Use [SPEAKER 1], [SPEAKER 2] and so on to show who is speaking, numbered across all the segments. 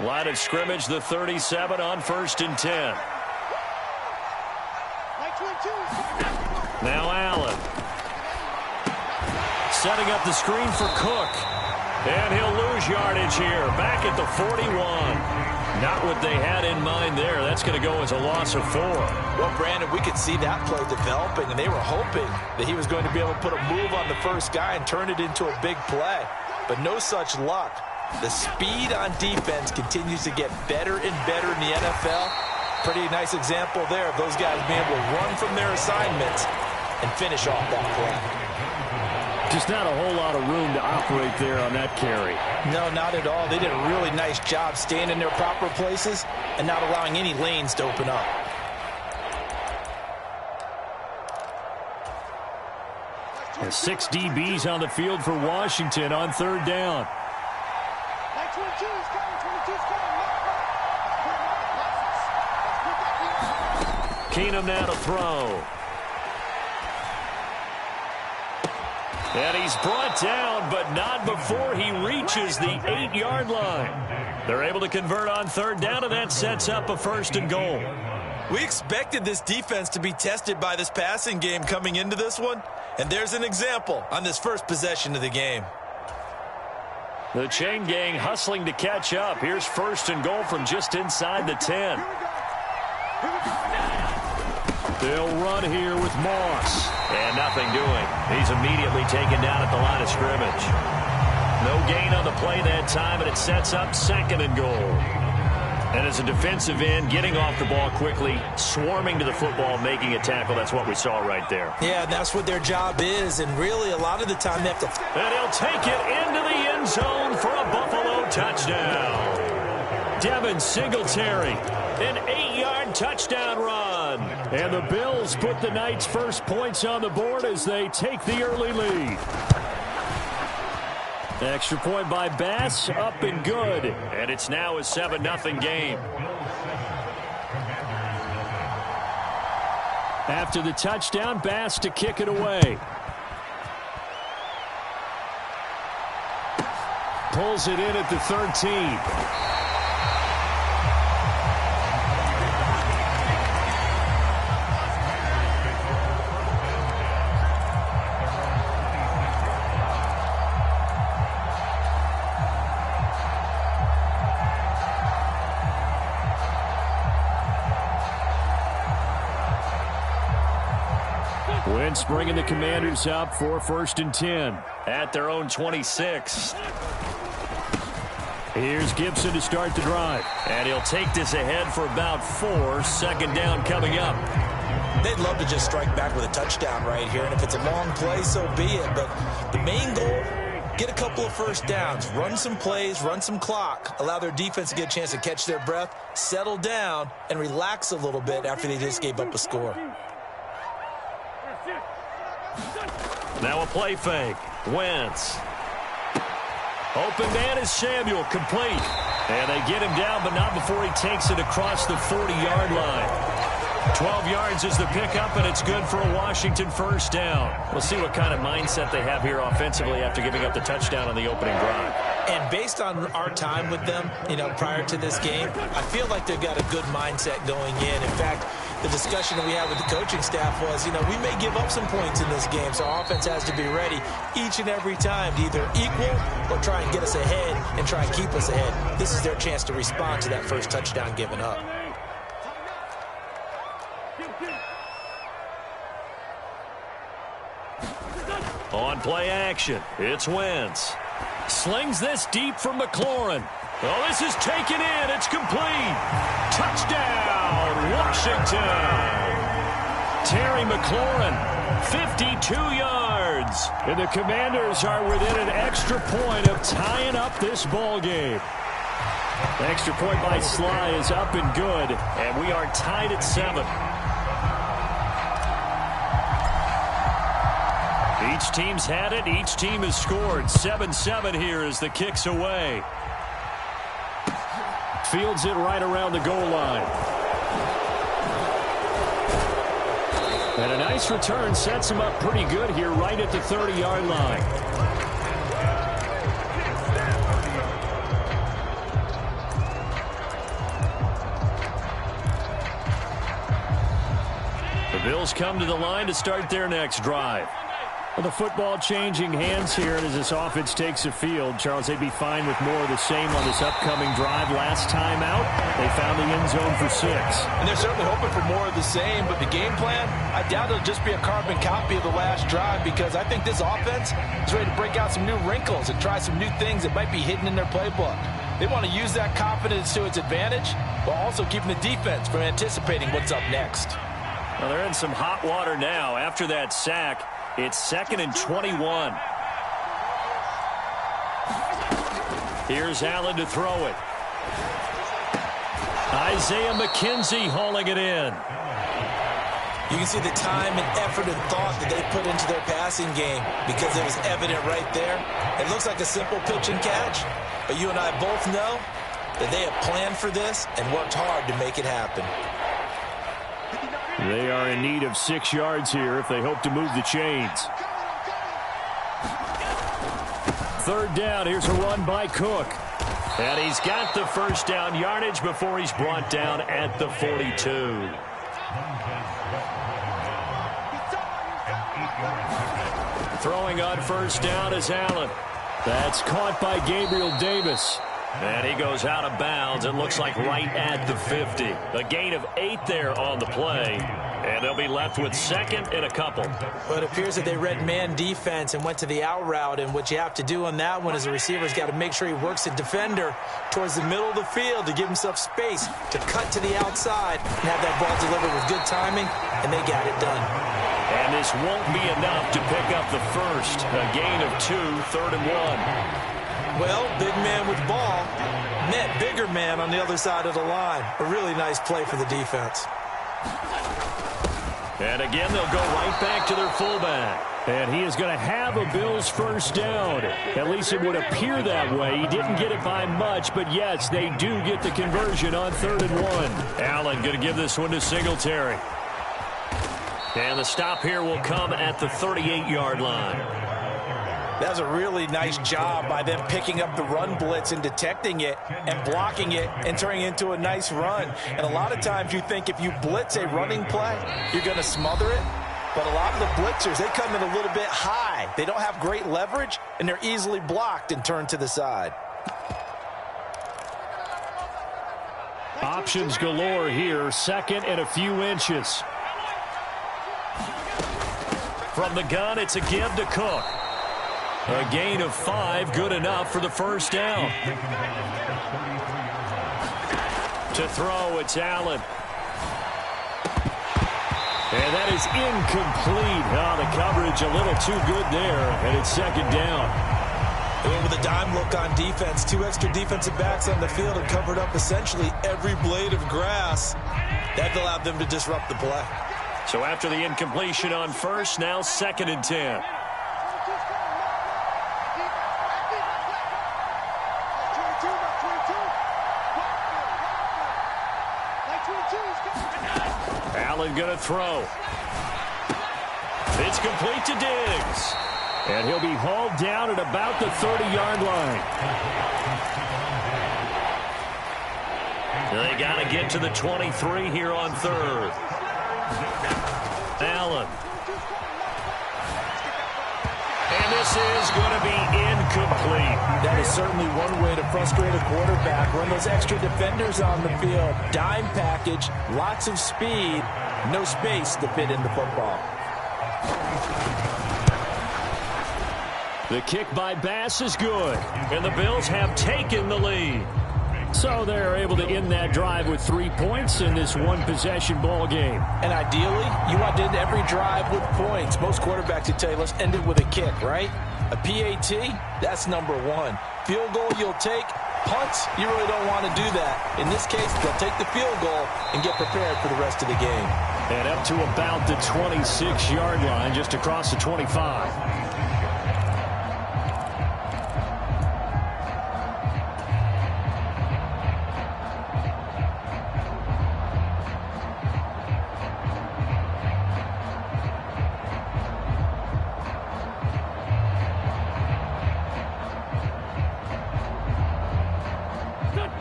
[SPEAKER 1] Line of scrimmage, the 37 on 1st and 10. Now Allen. Setting up the screen for Cook. And he'll lose yardage here. Back at the 41. Not what they had in mind there. That's going to go as a loss of 4.
[SPEAKER 2] Well, Brandon, we could see that play developing, and they were hoping that he was going to be able to put a move on the first guy and turn it into a big play. But no such luck. The speed on defense continues to get better and better in the NFL. Pretty nice example there of those guys being able to run from their assignments and finish off that play.
[SPEAKER 1] Just not a whole lot of room to operate there on that carry.
[SPEAKER 2] No, not at all. They did a really nice job staying in their proper places and not allowing any lanes to open up.
[SPEAKER 1] And 6 DBs on the field for Washington on 3rd down. Keenum now to throw. And he's brought down, but not before he reaches the 8-yard line. They're able to convert on 3rd down, and that sets up a 1st and goal.
[SPEAKER 2] We expected this defense to be tested by this passing game coming into this one, and there's an example on this first possession of the game.
[SPEAKER 1] The chain gang hustling to catch up. Here's 1st and goal from just inside the 10. They'll run here with Moss. And nothing doing. He's immediately taken down at the line of scrimmage. No gain on the play that time, and it sets up 2nd and goal. And as a defensive end, getting off the ball quickly, swarming to the football, making a tackle, that's what we saw right there.
[SPEAKER 2] Yeah, that's what their job is, and really a lot of the time they have to...
[SPEAKER 1] And he'll take it into the end zone for a Buffalo touchdown. Devin Singletary, an 8-yard touchdown run. And the Bills put the Knights' first points on the board as they take the early lead. Extra point by Bass, up and good. And it's now a 7-0 game. After the touchdown, Bass to kick it away. Pulls it in at the 13. Wentz bringing the Commanders up for 1st and 10 at their own 26. Here's Gibson to start the drive. And he'll take this ahead for about 4. 2nd down coming up.
[SPEAKER 2] They'd love to just strike back with a touchdown right here. And if it's a long play, so be it. But the main goal, get a couple of 1st downs. Run some plays, run some clock. Allow their defense to get a chance to catch their breath, settle down, and relax a little bit after they just gave up a score.
[SPEAKER 1] Now a play fake. Wentz. Open man is Samuel, complete. And they get him down, but not before he takes it across the 40-yard line. 12 yards is the pickup, and it's good for a Washington 1st down. We'll see what kind of mindset they have here offensively after giving up the touchdown on the opening drive.
[SPEAKER 2] And based on our time with them, prior to this game, I feel like they've got a good mindset going in. In fact, the discussion that we had with the coaching staff was, we may give up some points in this game, so our offense has to be ready each and every time to either equal or try and get us ahead and try and keep us ahead. This is their chance to respond to that first touchdown given up.
[SPEAKER 1] On play action, it's Wentz. Slings this deep from McLaurin. Oh, this is taken in. It's complete. Touchdown, Washington. Terry McLaurin, 52 yards. And the Commanders are within an extra point of tying up this ball game. Extra point by Sly is up and good. And we are tied at 7. Each team's had it. Each team has scored. 7-7 here as the kick's away. Fields it right around the goal line. And a nice return sets him up pretty good here right at the 30-yard line. Bills come to the line to start their next drive.
[SPEAKER 3] Well, the football changing hands here as this offense takes the field. Charles, they'd be fine with more of the same on this upcoming drive. Last time out, they found the end zone for 6.
[SPEAKER 2] And they're certainly hoping for more of the same, but the game plan, I doubt it'll just be a carbon copy of the last drive, because I think this offense is ready to break out some new wrinkles and try some new things that might be hidden in their playbook. They want to use that confidence to its advantage, while also keeping the defense from anticipating what's up next.
[SPEAKER 1] Well, they're in some hot water now after that sack. It's 2nd and 21. Here's Allen to throw it. Isaiah McKenzie hauling it in.
[SPEAKER 2] You can see the time and effort and thought that they put into their passing game, because it was evident right there. It looks like a simple pitch and catch, but you and I both know that they have planned for this and worked hard to make it happen.
[SPEAKER 3] They are in need of 6 yards here if they hope to move the chains. 3rd down. Here's a run by Cook.
[SPEAKER 1] And he's got the first down yardage before he's brought down at the 42. Throwing on first down is Allen.
[SPEAKER 3] That's caught by Gabriel Davis.
[SPEAKER 1] And he goes out of bounds. It looks like right at the 50. A gain of 8 there on the play. And they'll be left with 2nd and a couple.
[SPEAKER 2] Well, it appears that they read man defense and went to the out route. And what you have to do on that one is the receiver's got to make sure he works the defender towards the middle of the field to give himself space to cut to the outside and have that ball delivered with good timing. And they got it done.
[SPEAKER 1] And this won't be enough to pick up the first. A gain of 2, 3rd and 1.
[SPEAKER 2] Well, big man with ball met bigger man on the other side of the line. A really nice play for the defense.
[SPEAKER 1] And again, they'll go right back to their fullback.
[SPEAKER 3] And he is going to have a Bills first down. At least it would appear that way. He didn't get it by much, but yes, they do get the conversion on 3rd and 1.
[SPEAKER 1] Allen going to give this one to Singletary. And the stop here will come at the 38-yard line.
[SPEAKER 2] That was a really nice job by them picking up the run blitz and detecting it and blocking it and turning it into a nice run. And a lot of times you think if you blitz a running play, you're going to smother it. But a lot of the blitzers, they come in a little bit high. They don't have great leverage, and they're easily blocked and turned to the side.
[SPEAKER 3] Options galore here. 2nd and a few inches.
[SPEAKER 1] From the gun, it's a give to Cook. A gain of 5, good enough for the first down. To throw, it's Allen.
[SPEAKER 3] And that is incomplete. Oh, the coverage a little too good there, and it's 2nd down.
[SPEAKER 2] And with a dime look on defense, 2 extra defensive backs on the field and covered up essentially every blade of grass. That allowed them to disrupt the play.
[SPEAKER 1] So after the incompletion on first, now 2nd and 10. Allen going to throw. It's complete to Diggs.
[SPEAKER 3] And he'll be hauled down at about the 30-yard line.
[SPEAKER 1] They got to get to the 23 here on 3rd. Allen. And this is going to be incomplete.
[SPEAKER 2] That is certainly one way to frustrate a quarterback. Run those extra defenders on the field. Dime package, lots of speed, no space to fit in the football.
[SPEAKER 3] The kick by Bass is good.
[SPEAKER 1] And the Bills have taken the lead.
[SPEAKER 3] So they're able to end that drive with 3 points in this one-possession ball game.
[SPEAKER 2] And ideally, you want to end every drive with points. Most quarterbacks would tell you, let's end it with a kick, right? A PAT, that's number 1. Field goal, you'll take. Punts, you really don't want to do that. In this case, they'll take the field goal and get prepared for the rest of the game.
[SPEAKER 3] And up to about the 26-yard line, just across the 25.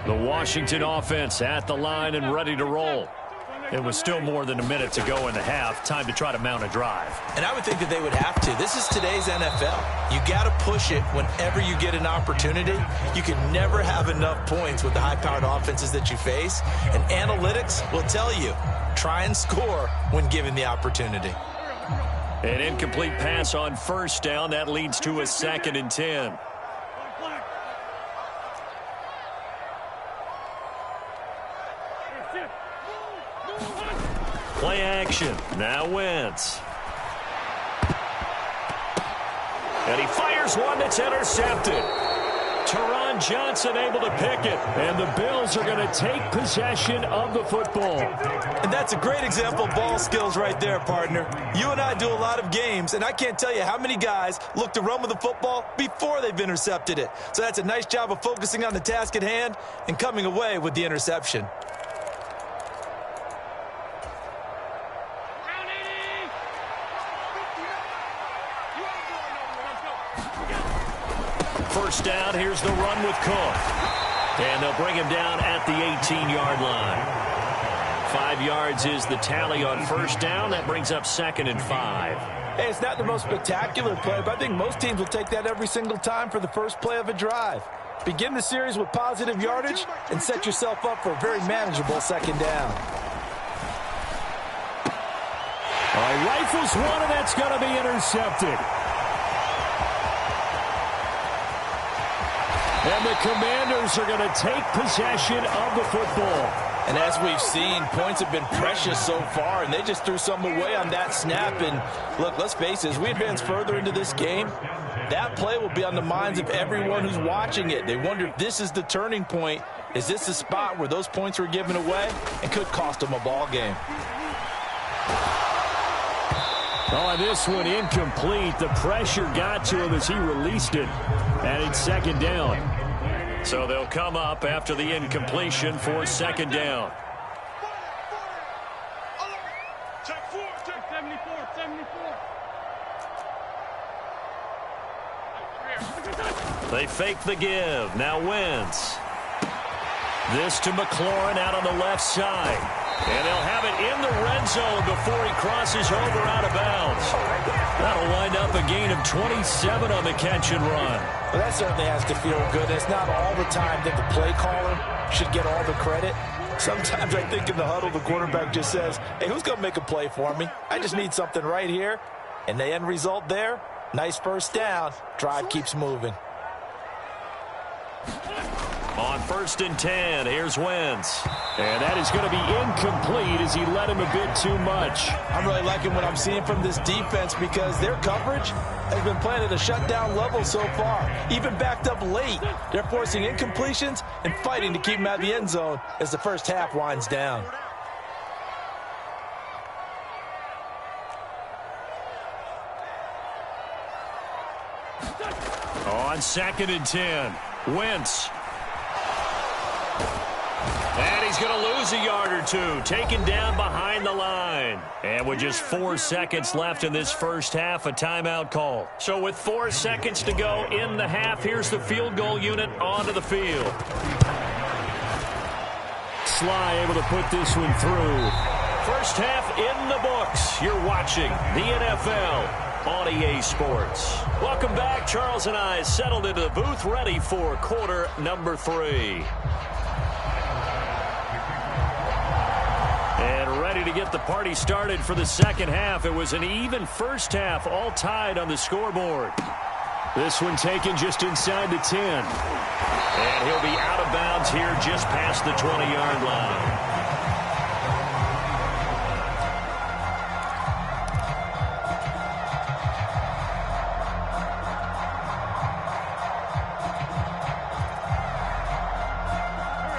[SPEAKER 1] The Washington offense at the line and ready to roll. It was still more than a minute to go in the half. Time to try to mount a drive.
[SPEAKER 2] And I would think that they would have to. This is today's NFL. You got to push it whenever you get an opportunity. You can never have enough points with the high-powered offenses that you face. And analytics will tell you, try and score when given the opportunity.
[SPEAKER 1] An incomplete pass on first down. That leads to a 2nd and 10. Play action. Now Wentz. And he fires one that's intercepted. Teron Johnson able to pick it. And the Bills are going to take possession of the football.
[SPEAKER 2] And that's a great example of ball skills right there, partner. You and I do a lot of games, and I can't tell you how many guys look to run with the football before they've intercepted it. So that's a nice job of focusing on the task at hand and coming away with the interception.
[SPEAKER 1] First down, here's the run with Cook. And they'll bring him down at the 18-yard line. 5 yards is the tally on first down. That brings up 2nd and 5.
[SPEAKER 2] Hey, it's not the most spectacular play, but I think most teams will take that every single time for the first play of a drive. Begin the series with positive yardage and set yourself up for a very manageable 2nd down.
[SPEAKER 3] All right, rifles one, and that's going to be intercepted. And the Commanders are going to take possession of the football.
[SPEAKER 2] And as we've seen, points have been precious so far, and they just threw some away on that snap. And look, let's face it, as we advance further into this game, that play will be on the minds of everyone who's watching it. They wonder if this is the turning point. Is this the spot where those points were given away and could cost them a ball game?
[SPEAKER 3] Oh, this one incomplete. The pressure got to him as he released it. And it's 2nd down.
[SPEAKER 1] So they'll come up after the incompletion for 2nd down. They fake the give. Now Wentz. This to McLaurin out on the left side. And they'll have it in the red zone before he crosses over out of bounds. That'll wind up a gain of 27 on the catch and run.
[SPEAKER 2] Well, that certainly has to feel good. It's not all the time that the play caller should get all the credit. Sometimes I think in the huddle, the quarterback just says, hey, who's going to make a play for me? I just need something right here. And the end result there, nice first down. Drive keeps moving.
[SPEAKER 1] On 1st and 10, here's Wentz.
[SPEAKER 3] And that is going to be incomplete as he led him a bit too much.
[SPEAKER 2] I'm really liking what I'm seeing from this defense because their coverage has been playing at a shutdown level so far. Even backed up late, they're forcing incompletions and fighting to keep them out of the end zone as the first half winds down.
[SPEAKER 1] On 2nd and 10, Wentz. And he's going to lose a yard or two, taken down behind the line. And with just 4 seconds left in this first half, a timeout call. So with 4 seconds to go in the half, here's the field goal unit onto the field.
[SPEAKER 3] Sly able to put this one through.
[SPEAKER 1] First half in the books. You're watching the NFL on EA Sports. Welcome back. Charles and I settled into the booth, ready for quarter number 3. And ready to get the party started for the second half. It was an even first half, all tied on the scoreboard.
[SPEAKER 3] This one taken just inside the 10.
[SPEAKER 1] And he'll be out of bounds here just past the 20-yard line.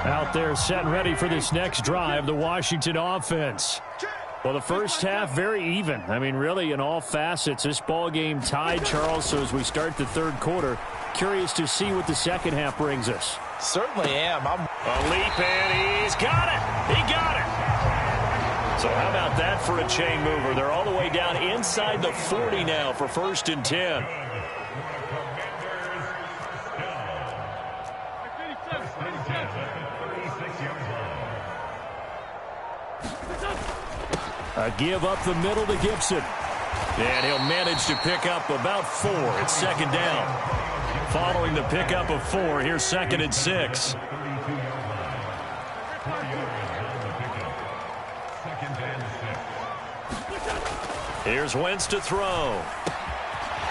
[SPEAKER 3] Out there set and ready for this next drive, the Washington offense. Well, the first half, very even. I mean, really, in all facets, this ball game tied, Charles. So as we start the third quarter, curious to see what the second half brings us.
[SPEAKER 2] Certainly am.
[SPEAKER 1] A leap, and he's got it. He got it. So how about that for a chain mover? They're all the way down inside the 40 now for 1st and 10.
[SPEAKER 3] A give up the middle to Gibson.
[SPEAKER 1] And he'll manage to pick up about 4. It's second down. Following the pickup of 4, here's 2nd and 6. Here's Wentz to throw.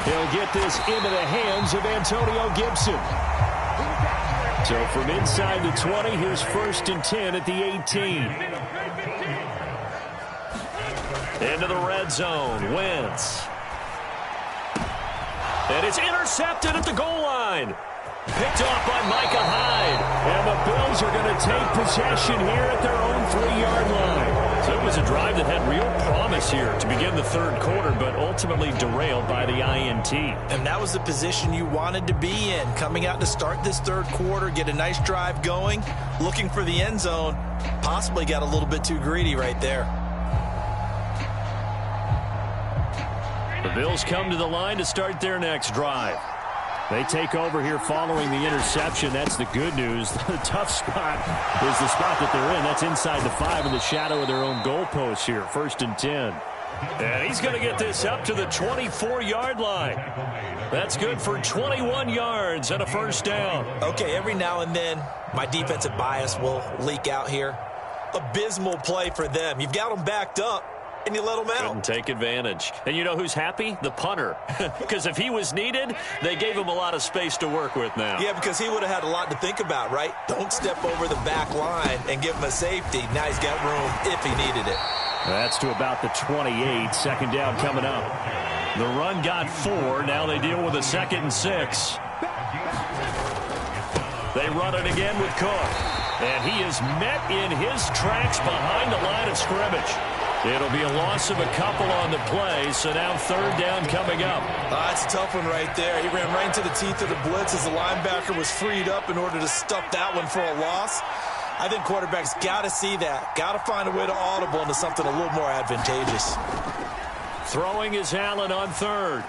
[SPEAKER 3] He'll get this into the hands of Antonio Gibson. So from inside the 20, here's 1st and 10 at the 18.
[SPEAKER 1] Into the red zone, Wentz. And it's intercepted at the goal line. Picked off by Micah Hyde.
[SPEAKER 3] And the Bills are going to take possession here at their own 3-yard line.
[SPEAKER 1] So it was a drive that had real promise here to begin the third quarter, but ultimately derailed by the INT.
[SPEAKER 2] And that was the position you wanted to be in. Coming out to start this third quarter, get a nice drive going, looking for the end zone. Possibly got a little bit too greedy right there.
[SPEAKER 1] The Bills come to the line to start their next drive.
[SPEAKER 3] They take over here following the interception. That's the good news. The tough spot is the spot that they're in. That's inside the 5 in the shadow of their own goalpost here. 1st and 10.
[SPEAKER 1] And he's going to get this up to the 24-yard line. That's good for 21 yards and a first down.
[SPEAKER 2] Okay, every now and then, my defensive bias will leak out here. Abysmal play for them. You've got them backed up, and you let them out.
[SPEAKER 1] Couldn't take advantage. And you know who's happy? The punter. Because if he was needed, they gave him a lot of space to work with now.
[SPEAKER 2] Yeah, because he would have had a lot to think about, right? Don't step over the back line and give him a safety. Now he's got room if he needed it.
[SPEAKER 3] That's to about the 28. 2nd down coming up.
[SPEAKER 1] The run got 4. Now they deal with a 2nd and 6. They run it again with Cook. And he is met in his tracks behind the line of scrimmage. It'll be a loss of a couple on the play, so now 3rd down coming up.
[SPEAKER 2] That's a tough one right there. He ran right into the teeth of the blitz as the linebacker was freed up in order to stuff that one for a loss. I think quarterbacks got to see that. Got to find a way to audible into something a little more advantageous.
[SPEAKER 1] Throwing is Allen on 3rd.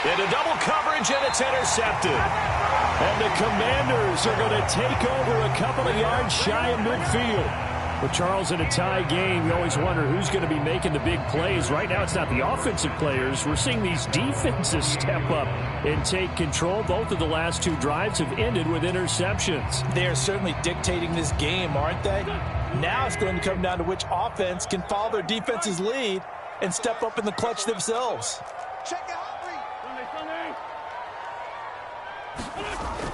[SPEAKER 1] Into double coverage, and it's intercepted.
[SPEAKER 3] And the Commanders are going to take over a couple of yards shy of midfield. With Charles, in a tie game, you always wonder who's going to be making the big plays. Right now, it's not the offensive players. We're seeing these defenses step up and take control. Both of the last 2 drives have ended with interceptions.
[SPEAKER 2] They are certainly dictating this game, aren't they? Now it's going to come down to which offense can follow their defense's lead and step up in the clutch themselves.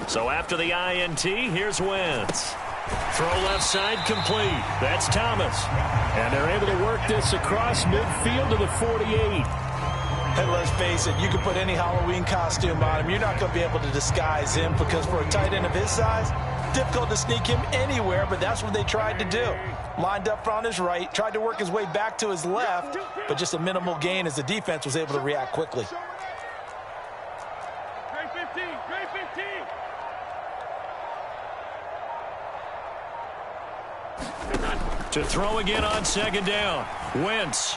[SPEAKER 1] So after the INT, here's Wentz. Throw left side complete. That's Thomas.
[SPEAKER 3] And they're able to work this across midfield to the 48.
[SPEAKER 2] And let's face it, you can put any Halloween costume on him. You're not going to be able to disguise him because for a tight end of his size, difficult to sneak him anywhere, but that's what they tried to do. Lined up on his right, tried to work his way back to his left, but just a minimal gain as the defense was able to react quickly.
[SPEAKER 1] To throw again on 2nd down. Wentz.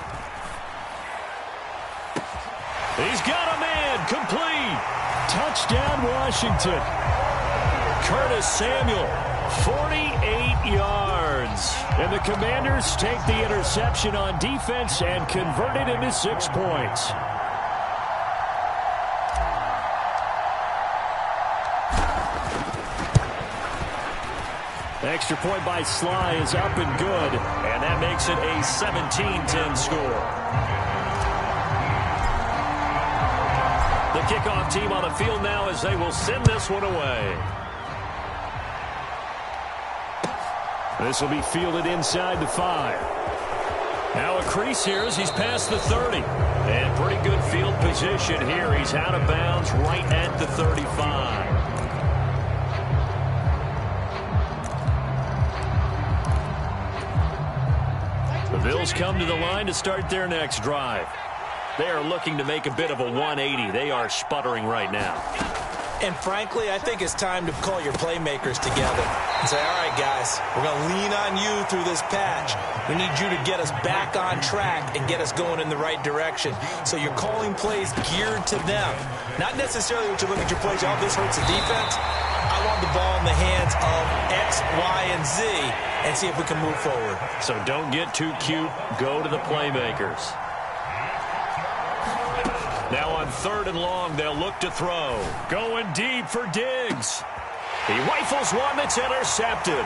[SPEAKER 1] He's got a man. Complete.
[SPEAKER 3] Touchdown, Washington.
[SPEAKER 1] Curtis Samuel, 48 yards.
[SPEAKER 3] And the Commanders take the interception on defense and convert it into 6 points. Extra point by Sly is up and good.
[SPEAKER 1] And that makes it a 17-10 score. The kickoff team on the field now as they will send this one away.
[SPEAKER 3] This will be fielded inside the 5.
[SPEAKER 1] Now a crease here as he's past the 30. And pretty good field position here. He's out of bounds right at the 35. The Bills come to the line to start their next drive. They are looking to make a bit of a 180. They are sputtering right now.
[SPEAKER 2] And frankly, I think it's time to call your playmakers together and say, all right, guys, we're going to lean on you through this patch. We need you to get us back on track and get us going in the right direction. So you're calling plays geared to them. Not necessarily what you look at your plays, oh, this hurts the defense. I want the ball in the hands of X, Y, and Z and see if we can move forward.
[SPEAKER 1] So don't get too cute. Go to the playmakers. Now on 3rd and long, they'll look to throw. Going deep for Diggs. He rifles one that's intercepted.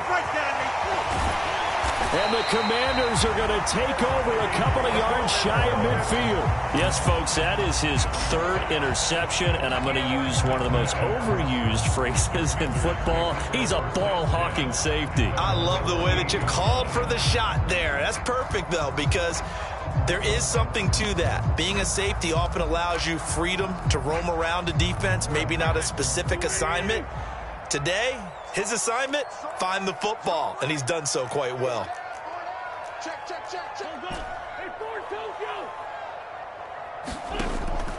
[SPEAKER 3] And the Commanders are going to take over a couple of yards shy of midfield.
[SPEAKER 1] Yes, folks, that is his 3rd interception, and I'm going to use one of the most overused phrases in football. He's a ball-hawking safety.
[SPEAKER 2] I love the way that you called for the shot there. That's perfect, though, because there is something to that. Being a safety often allows you freedom to roam around a defense, maybe not a specific assignment. Today, his assignment, find the football, and he's done so quite well.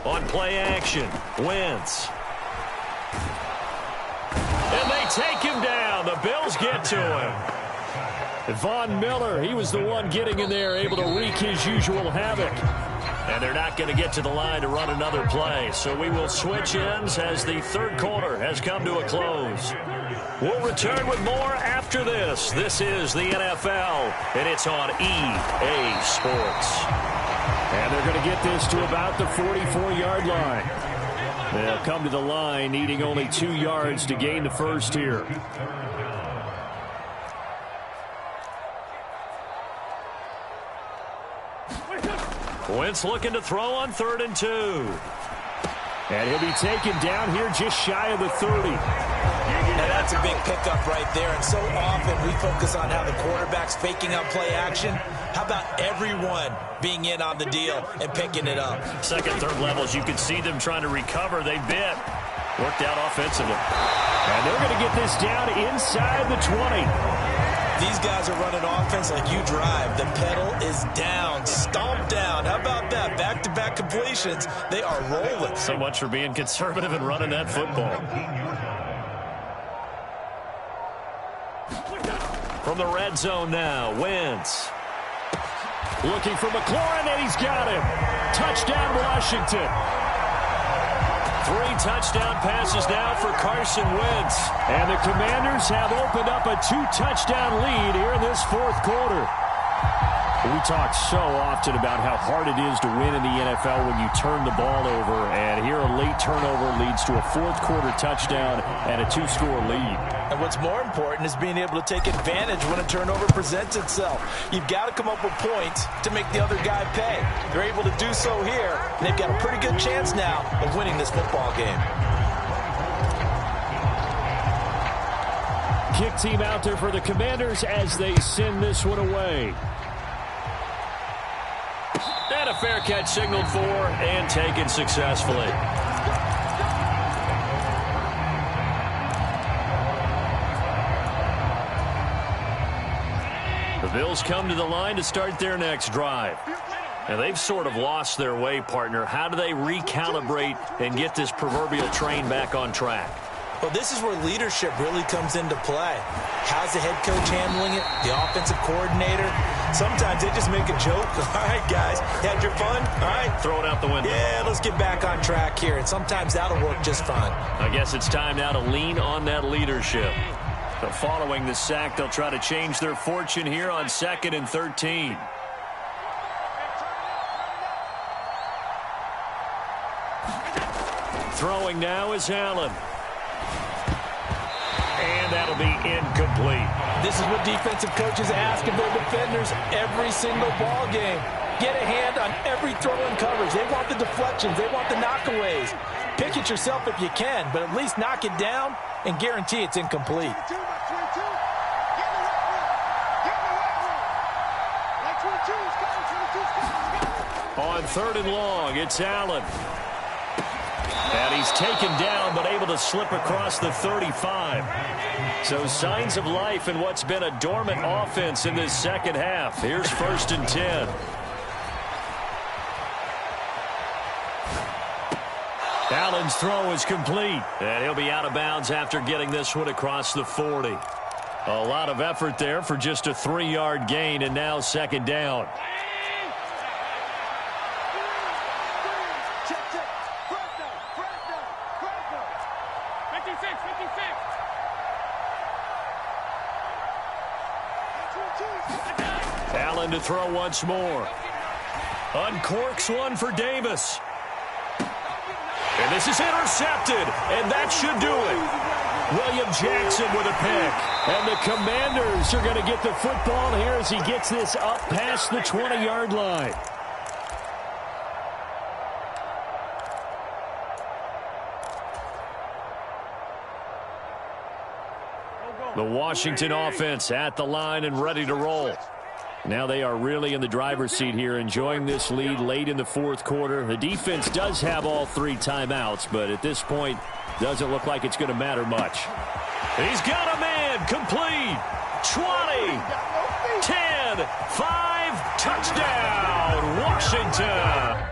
[SPEAKER 1] On play action, Wentz. And they take him down. The Bills get to him.
[SPEAKER 3] Von Miller, he was the one getting in there, able to wreak his usual havoc.
[SPEAKER 1] And they're not going to get to the line to run another play. So we will switch ends as the 3rd quarter has come to a close. We'll return with more after this. This is the NFL, and it's on EA Sports.
[SPEAKER 3] And they're going to get this to about the 44-yard line. They'll come to the line needing only 2 yards to gain the first here.
[SPEAKER 1] Wentz looking to throw on 3rd and 2.
[SPEAKER 3] And he'll be taken down here just shy of the 30.
[SPEAKER 2] Now that's a big pickup right there. And so often we focus on how the quarterback's faking out play action. How about everyone being in on the deal and picking it up?
[SPEAKER 1] 2nd, 3rd levels, you can see them trying to recover. They bit. Worked out offensively.
[SPEAKER 3] And they're going to get this down inside the 20.
[SPEAKER 2] These guys are running offense like you drive. The pedal is down, stomped down. How about that? Back-to-back completions. They are rolling.
[SPEAKER 1] So much for being conservative and running that football. From the red zone now, Wentz.
[SPEAKER 3] Looking for McLaurin, and he's got him. Touchdown, Washington.
[SPEAKER 1] 3 touchdown passes now for Carson Wentz.
[SPEAKER 3] And the Commanders have opened up a 2-touchdown lead here in this 4th quarter. We talk so often about how hard it is to win in the NFL when you turn the ball over. And here a late turnover leads to a 4th quarter touchdown and a 2-score lead.
[SPEAKER 2] And what's more important is being able to take advantage when a turnover presents itself. You've got to come up with points to make the other guy pay. They're able to do so here, and they've got a pretty good chance now of winning this football game.
[SPEAKER 3] Kick team out there for the Commanders as they send this one away.
[SPEAKER 1] And a fair catch signaled for and taken successfully. The Bills come to the line to start their next drive. And they've sort of lost their way, partner. How do they recalibrate and get this proverbial train back on track?
[SPEAKER 2] Well, this is where leadership really comes into play. How's the head coach handling it? The offensive coordinator? Sometimes they just make a joke. All right, guys, had your fun? All right.
[SPEAKER 1] Throw it out the window.
[SPEAKER 2] Yeah, let's get back on track here. And sometimes that'll work just fine.
[SPEAKER 1] I guess it's time now to lean on that leadership. But following the sack, they'll try to change their fortune here on 2nd and 13. Throwing now is Allen. And that'll be incomplete.
[SPEAKER 2] This is what defensive coaches ask of their defenders every single ball game. Get a hand on every throw in coverage. They want the deflections. They want the knockaways. Pick it yourself if you can, but at least knock it down and guarantee it's incomplete.
[SPEAKER 1] On 3rd and long, it's Allen. And he's taken down, but able to slip across the 35. So signs of life in what's been a dormant offense in this 2nd half. Here's 1st and 10. Allen's throw is complete. And he'll be out of bounds after getting this one across the 40. A lot of effort there for just a 3-yard gain, and now 2nd down. Allen to throw once more. Uncorks one for Davis. And this is intercepted, and that should do it. William Jackson with a pick. And the Commanders are going to get the football here as he gets this up past the 20-yard line. The Washington offense at the line and ready to roll. Now they are really in the driver's seat here, enjoying this lead late in the fourth quarter. The defense does have all 3 timeouts, but at this point, doesn't look like it's going to matter much. He's got a man, complete, 20, 10, 5, touchdown, Washington.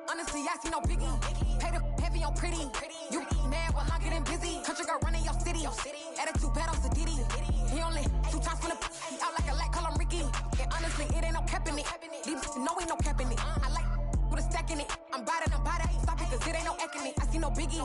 [SPEAKER 4] Honestly, I see no biggie. Pay the heavy on pretty. You mad while I'm getting busy. Country girl running your city. Attitude bad on the Diddy. He only 2 times from the he out like a light, call him Ricky. And honestly, it ain't no cap in it. These know ain't no cap in it. I like with a stack in it. I'm bad. Stop it, cause it ain't no eck in it. I see no biggie.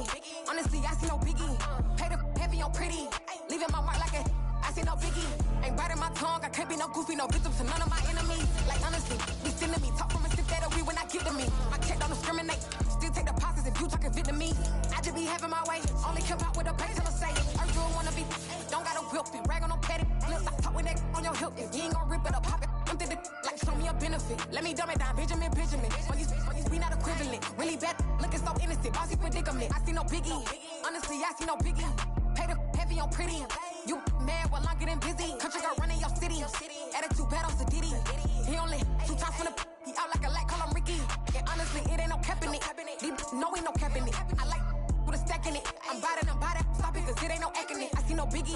[SPEAKER 4] Honestly, I see no biggie. Pay the heavy on pretty. Leaving my mark like a I see no biggie. Ain't biting my tongue. I can't be no goofy, no victim to none of my enemies. Like honestly, be sending me talk from a sip that we when I give to me. My cat don't discriminate. Still take the pauses if you talking Vietnamese. I just be having my way. Only care about what the pay tell her say. You wanna be don't gotta whip it. Rag on no petty. Let's stop talk with that on your hip. If you ain't gon' rip it up, pop it. I'm thinking like show me a benefit. Let me dumb it down, Benjamin. On you, we not equivalent. Really bad, looking so innocent. Bossy predicament. I see no biggie. Honestly, I see no biggie. Pay the heavy on pretty. You mad while I'm getting busy. Country girl running your city. Attitude bad on the Diddy. He only 2 times from the he out like a light, call him Ricky. And honestly, it ain't no cap in it. These know ain't no cap in it. I like with a stack in it. I'm bad. Stop it, cause it ain't no eck in it. I see no biggie.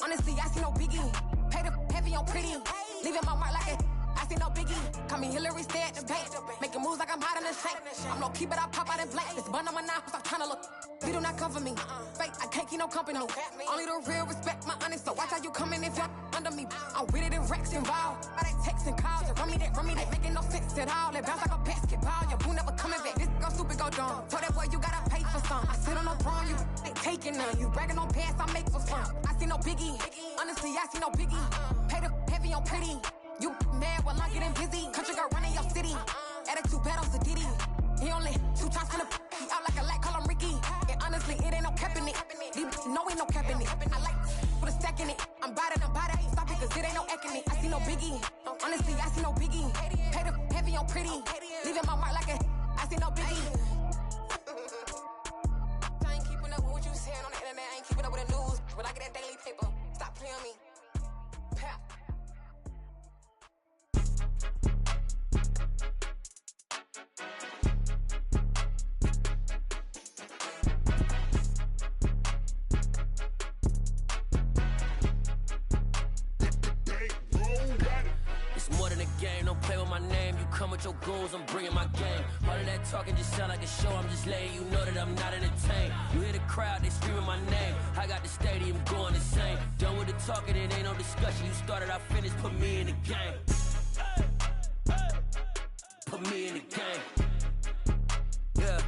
[SPEAKER 4] Honestly, I see no biggie. Pay the heavy on pretty. Leaving my mark like a I see no biggie. Call me Hillary, stay at the bank. Making moves like I'm hot in the shank. I'm low key, but I pop out in blank. This bun on my knife, stop trying to look. They do not cover me. Fake, I can't keep no company. Only the real respect my honest. So watch how you coming if you're under me. I'm with it in Rex involved. I they text and calls. Run me that. Making no sense at all. They bounce like a basketball. Your boo never coming back. This go stupid, go dumb. Told that boy you gotta pay for some. I sit on no throne, you ain't taking none. You bragging on pants, I make for fun. I see no biggie. Honestly, I see no biggie. Pay the heavy on pretty. You mad while I'm getting busy. Country girl running your city. Attitude bad on the Diddy. He only 2 times from the he out like a light, call him Ricky. And honestly, it ain't no cap in it. These know ain't no cap in it. I like with a stack in it. I'm bad. Stop it, cause it ain't no eck in it. I see no biggie. Honestly, I see no biggie. Pay the heavy on pretty. Leaving my mark like a I see no biggie. I ain't keeping up with what you saying on the internet. I ain't keeping up with the news. But I get that daily paper. Stop playing me. Pap.
[SPEAKER 5] Come with your goons, I'm bringing my game. All of that talking just sound like a show. I'm just letting you know that I'm not entertained. You hear the crowd, they screaming my name. I got the stadium going insane. Done with the talking, it ain't no discussion. You started, I finished, put me in the game. Put me in the game. Yeah,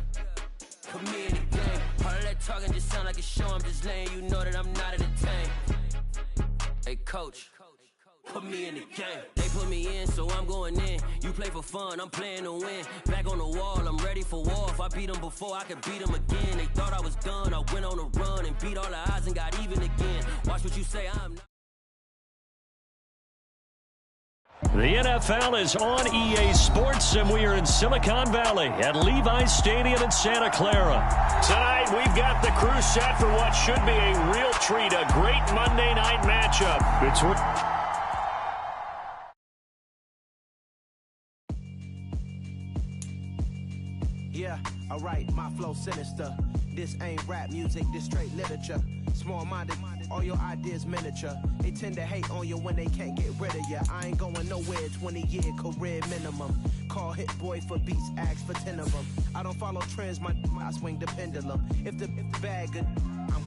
[SPEAKER 5] put me in the game. All of that talking just sound like a show. I'm just letting you know that I'm not entertained. Hey, coach. Put me in the game. They put me in, so I'm going in. You play for fun, I'm playing to win. Back on the wall, I'm ready for war. If I beat them before, I could beat them again. They thought I was done, I went on a run and beat all the odds and got even again. Watch what you say, I'm not.
[SPEAKER 1] The NFL is on EA Sports, and we are in Silicon Valley at Levi's Stadium in Santa Clara. Tonight, we've got the crew set for what should be a real treat, a great Monday night matchup between...
[SPEAKER 6] Yeah, alright, my flow sinister. This ain't rap music, this straight literature. Small-minded, all your ideas miniature. They tend to hate on you when they can't get rid of you. I ain't going nowhere, 20-year career minimum. Call Hit Boy for beats, ask for 10 of them. I don't follow trends, I swing the pendulum. If the bag good, I'm